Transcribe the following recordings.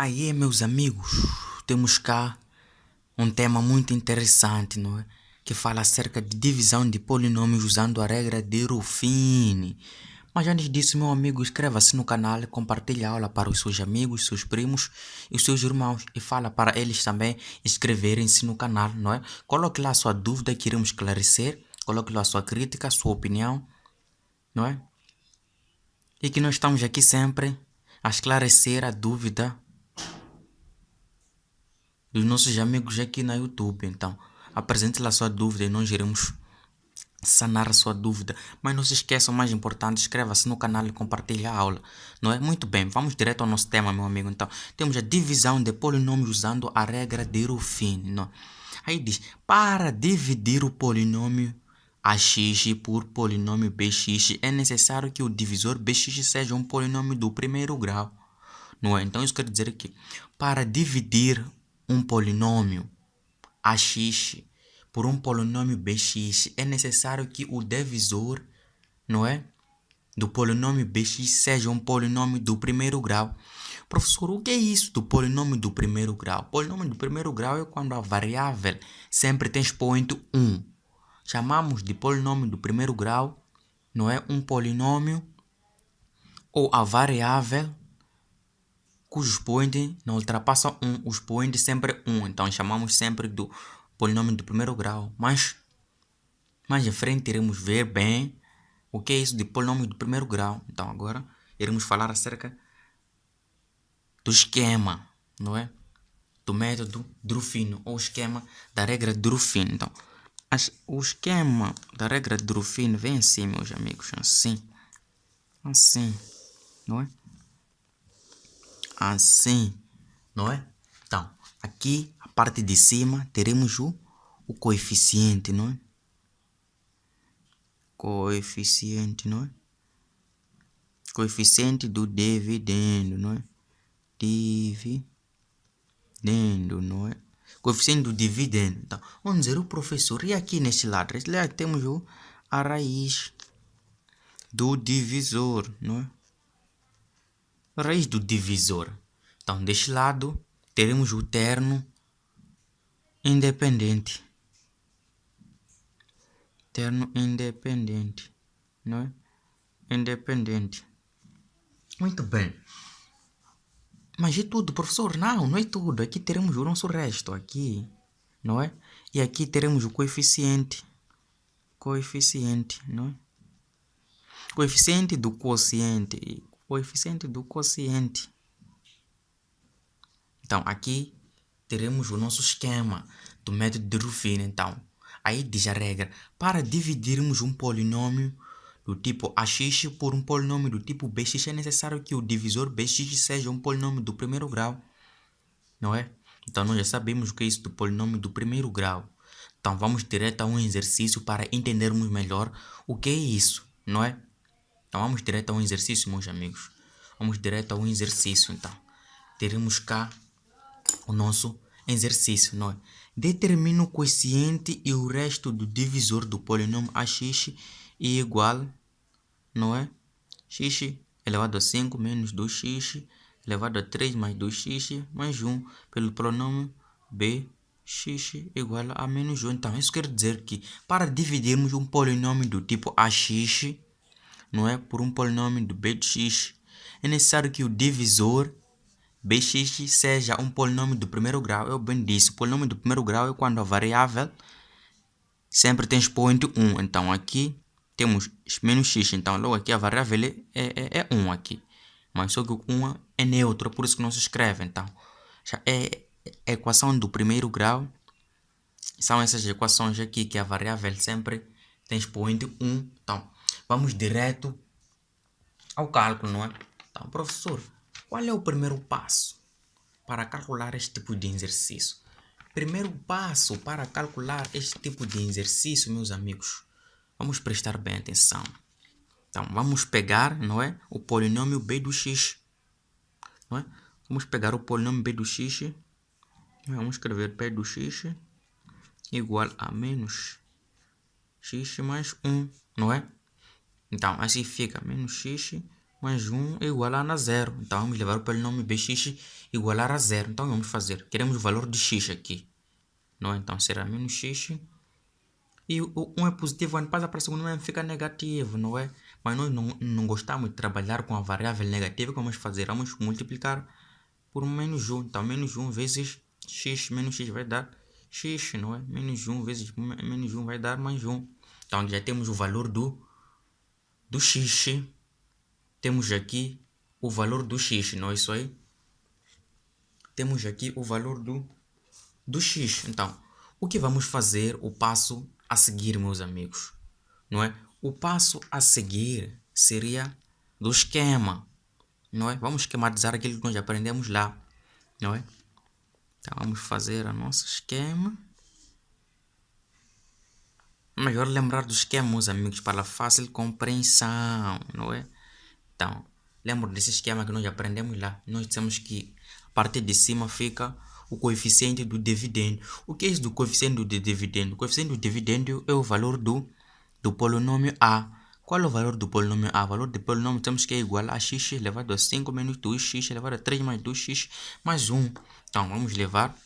Aí, meus amigos, temos cá um tema muito interessante, não é? Que fala acerca de divisão de polinômios usando a regra de Ruffini. Mas antes disso, meu amigo, inscreva-se no canal, compartilhe a aula para os seus amigos, seus primos e os seus irmãos e fala para eles também inscreverem-se no canal, não é? Coloque lá a sua dúvida que iremos esclarecer, coloque lá a sua crítica, a sua opinião, não é? E que nós estamos aqui sempre a esclarecer a dúvida dos nossos amigos aqui na YouTube. Então, apresente lá a sua dúvida e nós iremos sanar a sua dúvida. Mas não se esqueça, o mais importante, inscreva-se no canal e compartilhe a aula. Não é? Muito bem, vamos direto ao nosso tema, meu amigo. Então, temos a divisão de polinômios usando a regra de Ruffini. Não? Aí diz, para dividir o polinômio ax por polinômio bx, é necessário que o divisor bx seja um polinômio do primeiro grau. Não é? Então, isso quer dizer que para dividir um polinômio ax por um polinômio bx, é necessário que o divisor, não é, do polinômio bx seja um polinômio do primeiro grau. Professor, o que é isso do polinômio do primeiro grau? Polinômio do primeiro grau é quando a variável sempre tem expoente 1. Chamamos de polinômio do primeiro grau, não é, um polinômio ou a variável cujo expoente não ultrapassa 1, o expoente sempre é 1. Então chamamos sempre do polinômio do primeiro grau. Mas mais à frente iremos ver bem o que é isso de polinômio do primeiro grau. Então agora iremos falar acerca do esquema, não é? Do método de Ruffini, ou esquema da regra de Ruffini. Então, o esquema da regra de Ruffini vem assim, meus amigos, assim, não é? Assim, não é? Então, aqui, a parte de cima, teremos o coeficiente, não é? Coeficiente, não é? Coeficiente do dividendo, não é? Dividendo, não é? Coeficiente do dividendo. Então, vamos dizer o professor, e aqui neste lado? Neste lado temos a raiz do divisor, não é? A raiz do divisor. Então, deste lado, teremos o terno independente. Terno independente, não é? Independente. Muito bem. Mas é tudo, professor? Não, não é tudo. Aqui teremos o nosso resto, aqui, não é? E aqui teremos o coeficiente. Coeficiente, não é? Coeficiente do quociente. Coeficiente do quociente. Então, aqui teremos o nosso esquema do método de Ruffini. Então, aí diz a regra. Para dividirmos um polinômio do tipo ax por um polinômio do tipo bx, é necessário que o divisor bx seja um polinômio do primeiro grau, não é? Então, nós já sabemos o que é isso do polinômio do primeiro grau. Então, vamos direto a um exercício para entendermos melhor o que é isso, não é? Então, vamos direto a um exercício, meus amigos. Vamos direto a um exercício, então. Teremos cá o nosso exercício, não é? Determina o quociente e o resto do divisor do polinômio ax é igual, não é? X elevado a 5 menos 2x elevado a 3 mais 2x mais 1 pelo polinômio bx igual a menos 1. Então, isso quer dizer que para dividirmos um polinômio do tipo ax, não é, por um polinômio do bx, é necessário que o divisor bx seja um polinômio do primeiro grau. Eu bem disse, o polinômio do primeiro grau é quando a variável sempre tem expoente 1. Então, aqui temos menos x. Então, logo aqui a variável é 1 aqui. Mas só que o 1 é neutro, por isso que não se escreve. Então, já é a equação do primeiro grau. São essas equações aqui que a variável sempre tem expoente 1. Então, vamos direto ao cálculo, não é? Então, professor, qual é o primeiro passo para calcular este tipo de exercício? Primeiro passo para calcular este tipo de exercício, meus amigos, vamos prestar bem atenção. Então, vamos pegar, não é, o polinômio b do x, não é? Vamos pegar o polinômio b do x, vamos escrever b do x igual a menos x mais 1, não é? Então, assim fica menos x mais 1 é igual a zero. Então, vamos levar o polinômio bx igualar a zero. Então, vamos fazer. Queremos o valor de x aqui. Não é? Então, será menos x. E o 1 é positivo, quando passa para o segundo momento fica negativo, não é? Mas nós não gostamos de trabalhar com a variável negativa. O que vamos fazer? Vamos multiplicar por menos 1. Então, menos 1 vezes x, menos x vai dar x, não é? Menos 1 vezes menos 1 vai dar mais 1. Então, já temos o valor do x. Temos aqui o valor do x, não é isso aí? Temos aqui o valor do x. Então, o que vamos fazer? O passo a seguir, meus amigos, não é? O passo a seguir seria do esquema, não é? Vamos esquematizar aquilo que nós aprendemos lá, não é? Então, vamos fazer o nosso esquema. Melhor lembrar do esquema, meus amigos, para fácil compreensão, não é? Então, lembra desse esquema que nós aprendemos lá? Nós dissemos que a partir de cima fica o coeficiente do dividendo. O que é isso do coeficiente do dividendo? O coeficiente do dividendo é o valor do polinômio A. Qual é o valor do polinômio A? O valor do polinômio temos que é igual a x elevado a 5 menos 2x elevado a 3 mais 2x mais 1. Então, vamos levar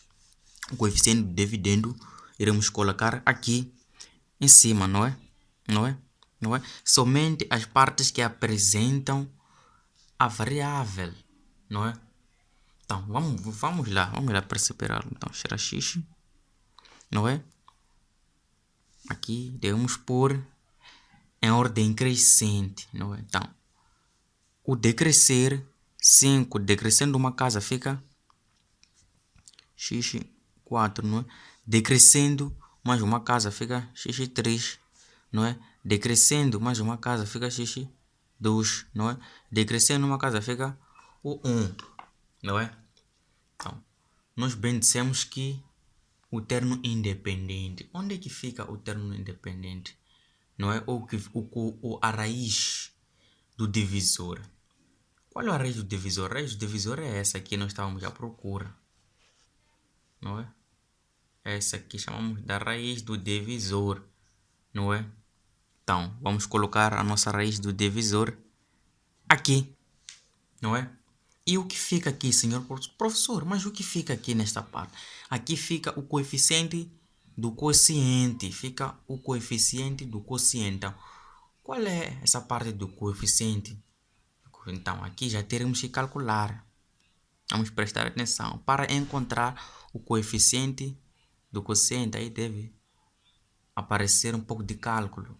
o coeficiente do dividendo. Iremos colocar aqui em cima, não é? Não é? Não é? Somente as partes que apresentam a variável, não é? Então, vamos lá para separar. Então, será x, não é? Aqui devemos pôr em ordem crescente, não é? Então, o decrescer, 5 decrescendo uma casa fica x4, não é? Decrescendo mais uma casa fica x3, não é? Decrescendo mais uma casa fica x2, não é? Decrescendo uma casa fica o 1, não é? Então, nós bem dissemos que o termo independente, onde é que fica o termo independente? Não é? Ou a raiz do divisor. Qual é a raiz do divisor? A raiz do divisor é essa aqui, nós estávamos à procura, não é? Essa aqui chamamos da raiz do divisor, não é? Então, vamos colocar a nossa raiz do divisor aqui, não é? E o que fica aqui, senhor professor? Mas o que fica aqui nesta parte? Aqui fica o coeficiente do quociente. Fica o coeficiente do quociente. Então, qual é essa parte do coeficiente? Então, aqui já teremos que calcular. Vamos prestar atenção. Para encontrar o coeficiente do quociente, aí deve aparecer um pouco de cálculo.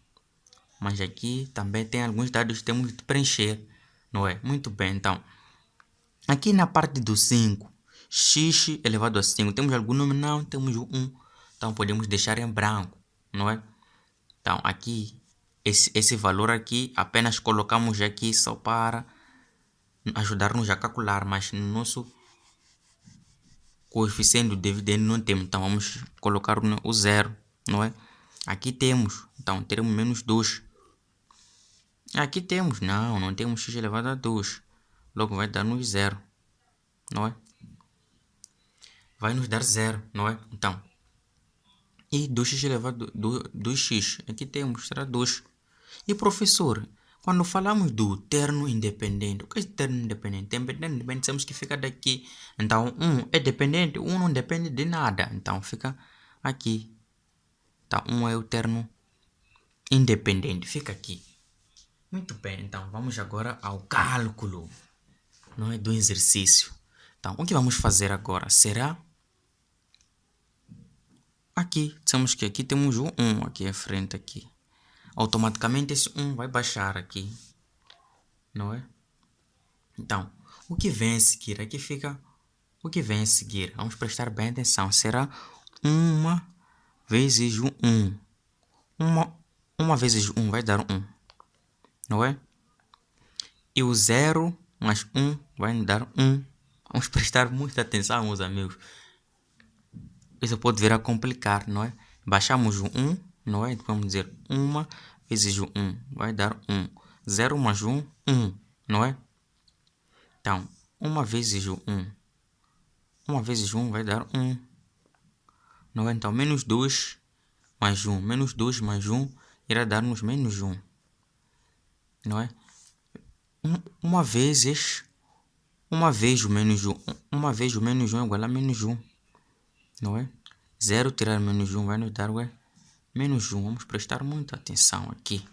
Mas aqui também tem alguns dados que temos de preencher, não é? Muito bem, então. Aqui na parte do 5, x elevado a 5, temos algum número? Não, temos o 1. Então, podemos deixar em branco, não é? Então, aqui, esse valor aqui, apenas colocamos aqui só para ajudar-nos a calcular, mas no nosso coeficiente do dividendo não temos. Então, vamos colocar o zero, não é? Aqui temos, então, teremos menos 2. Aqui temos, não temos x elevado a 2. Logo vai dar-nos zero, não é? Vai nos dar zero, não é? Então, e 2x elevado a 2x, aqui temos, será 2. E professor, quando falamos do termo independente, o que é termo independente? Termo independente, temos que ficar daqui. Então, 1 é dependente, 1 não depende de nada. Então, fica aqui. Então, 1 é o termo independente, fica aqui. Muito bem, então, vamos agora ao cálculo, não é? Do exercício. Então, o que vamos fazer agora será... Aqui, dissemos que aqui temos o 1 aqui à frente aqui. Automaticamente esse 1 vai baixar aqui, não é? Então, o que vem a seguir? Aqui fica o que vem a seguir. Vamos prestar bem atenção. Será 1 vezes o 1. 1 vezes 1 vai dar 1, não é? E o 0 mais 1 vai nos dar 1. Vamos prestar muita atenção, meus amigos. Isso pode vir a complicar, não é? Baixamos o 1, não é? Vamos dizer 1 vezes o 1 vai dar 1. 0 mais 1, 1, não é? Então, 1 vezes o 1. 1 vezes 1 vai dar 1. Não é? Então, menos 2 mais 1. Menos 2 mais 1 irá dar-nos menos 1. Não é? Uma vez o menos 1. Uma vez o menos 1 é igual a menos 1. Não é? 0 tirar menos 1 vai nos dar menos 1. Vamos prestar muita atenção aqui.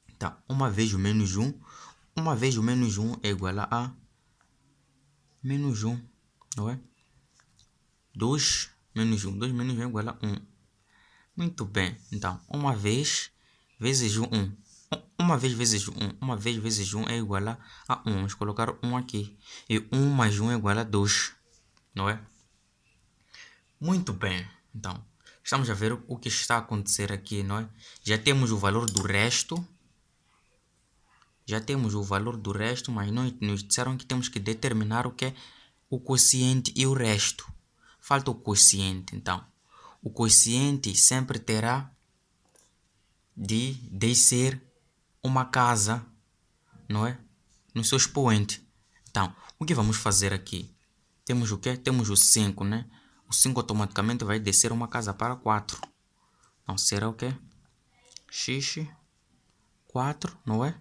Então, uma vez o menos 1. Uma vez o menos 1 é igual a menos 1. Não é? 2 menos 1. 2 menos 1 é igual a 1. Muito bem. Então, uma vez vezes 1. Uma vez vezes 1. Uma vez vezes 1 é igual a 1. Vamos colocar 1 aqui. E 1 mais 1 é igual a 2. Não é? Muito bem. Então, estamos a ver o que está a acontecer aqui, não é? Já temos o valor do resto. Mas nos disseram que temos que determinar o que é o quociente e o resto. Falta o quociente, então. O quociente sempre terá de ser uma casa, não é? No seu expoente. Então, o que vamos fazer aqui? Temos o quê? Temos o 5, né? O 5 automaticamente vai descer uma casa para 4. Então, será o quê? X, 4, não é?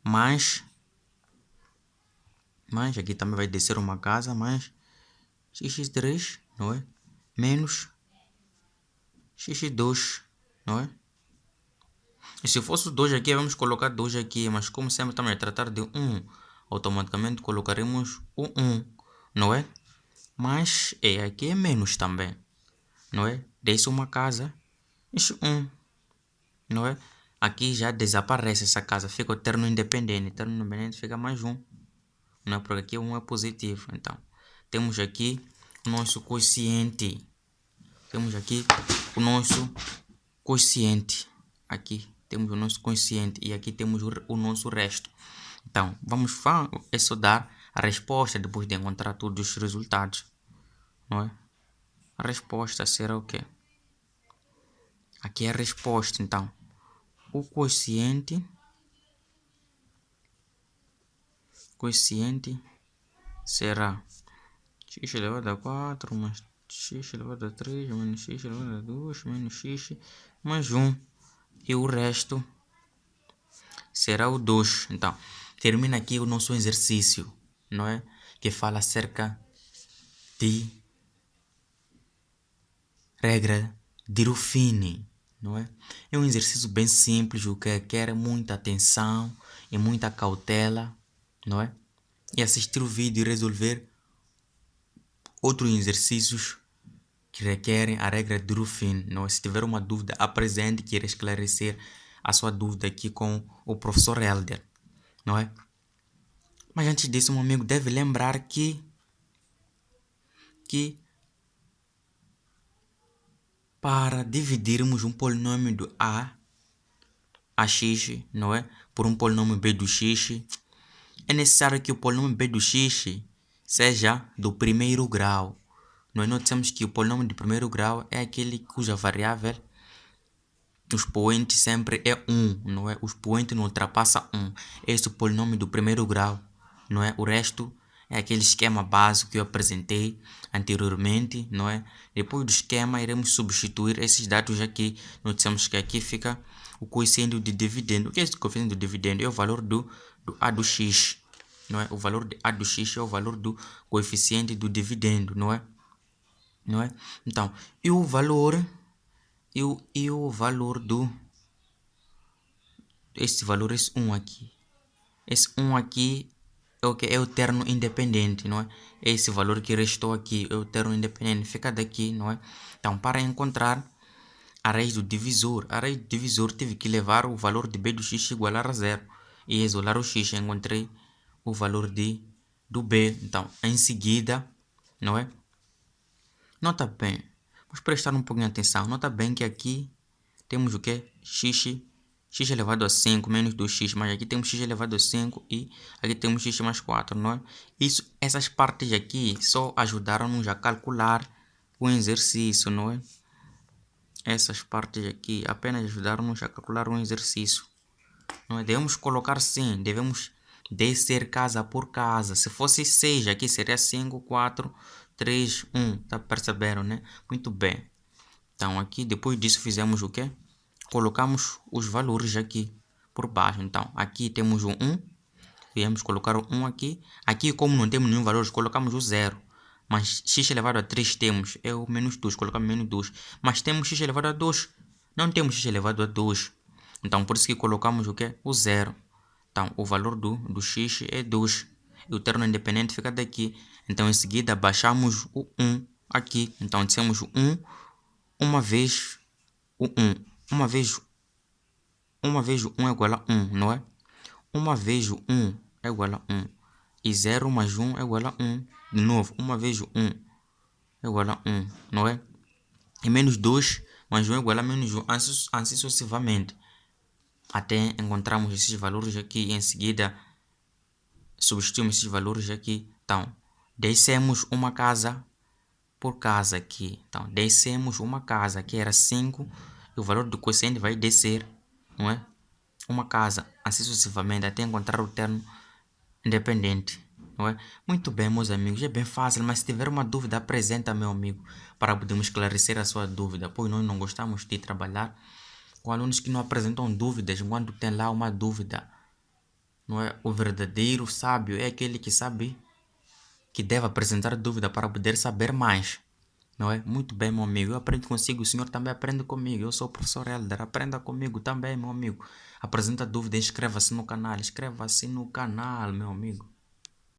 Mais aqui também vai descer uma casa, mais x3, não é? Menos x2, não é? E se fosse 2 aqui, vamos colocar 2 aqui, mas como sempre estamos a tratar de 1, automaticamente colocaremos o 1, não é? Mas aqui é menos também, não é? Desce uma casa, isso 1, não é? Aqui já desaparece essa casa, fica o terno independente. Terno independente fica mais 1, não é? Porque aqui 1 é positivo. Então, temos aqui o nosso quociente. Aqui temos o nosso quociente e aqui temos o nosso resto. Então, vamos estudar a resposta depois de encontrar todos os resultados, não é? A resposta será o quê? Aqui é a resposta, então. O quociente será x elevado a 4 mais x elevado a 3 menos x elevado a 2 menos x mais 1. E o resto será o 2. Então, termina aqui o nosso exercício, não é? Que fala acerca de regra de Ruffini, não é? É um exercício bem simples, o que requer muita atenção e muita cautela, não é? E assistir o vídeo e resolver outros exercícios que requerem a regra de Ruffini, não é? Se tiver uma dúvida, apresente, queira esclarecer a sua dúvida aqui com o professor Helder, não é? Mas antes disso, meu amigo deve lembrar que para dividirmos um polinômio do ax, não é? Por um polinômio b do x, é necessário que o polinômio b do x seja do primeiro grau. Nós notamos que o polinômio de primeiro grau é aquele cuja variável, o expoente sempre é 1, não é? O expoente não ultrapassa 1. Esse é o polinômio do primeiro grau, não é? O resto é aquele esquema básico que eu apresentei anteriormente, não é? Depois do esquema, iremos substituir esses dados aqui. Nós dissemos que aqui fica o coeficiente de dividendo. O que é esse coeficiente de dividendo? É o valor do a do x, não é? O valor de a do x é o valor do coeficiente do dividendo, não é? Não é? Então, e o valor do esse valor, esse 1 aqui. Esse 1 aqui é o que é o terno independente, não é? Esse valor que restou aqui é o terno independente, fica daqui, não é? Então, para encontrar a raiz do divisor, tive que levar o valor de b do x igual a 0 e isolar o x. Encontrei o valor do b. Então, em seguida, não é? Nota bem, vamos prestar um pouquinho de atenção. Nota bem que aqui temos o que? X elevado a 5 menos 2x, mas aqui temos x elevado a 5 e aqui temos x mais 4, não é? Essas partes aqui só ajudaram-nos a calcular o exercício, não é? Essas partes aqui apenas ajudaram-nos a calcular um exercício, não é? Devemos colocar sim, devemos descer casa por casa. Se fosse 6, aqui seria 5, 4, 3, 1, tá percebendo, né? Muito bem. Então, aqui, depois disso, fizemos o quê? Colocamos os valores aqui por baixo. Então, aqui temos o 1, Viemos colocar o 1 aqui. Aqui, como não temos nenhum valor, colocamos o 0. Mas x elevado a 3 temos. É o menos 2. Colocamos menos 2. Mas temos x elevado a 2. Não temos x elevado a 2. Então, por isso que colocamos o quê? O 0. Então, o valor do x é 2. E o termo independente fica daqui. Então, em seguida, baixamos o 1 aqui. Então, dissemos o 1 uma vez o 1. Uma vez o 1 é igual a 1, não é? Uma vez o 1 é igual a 1. E 0 mais 1 é igual a 1. De novo, uma vez o 1 é igual a 1, não é? E menos 2 mais 1 é igual a menos 1, assim sucessivamente. Até encontrarmos esses valores aqui e em seguida substituímos esses valores aqui. Então, descemos uma casa por casa aqui. Então, descemos uma casa que era 5 e o valor do quociente vai descer, não é? Uma casa, assim sucessivamente, até encontrar o termo independente, não é? Muito bem, meus amigos, é bem fácil, mas se tiver uma dúvida, apresenta, meu amigo, para podermos esclarecer a sua dúvida, pois nós não gostamos de trabalhar com alunos que não apresentam dúvidas quando tem lá uma dúvida, não é? O verdadeiro sábio é aquele que sabe que deve apresentar dúvida para poder saber mais, não é? Muito bem, meu amigo, eu aprendo consigo, o senhor também aprende comigo, eu sou o professor Helder, aprenda comigo também, meu amigo. Apresenta dúvida, inscreva-se no canal, meu amigo.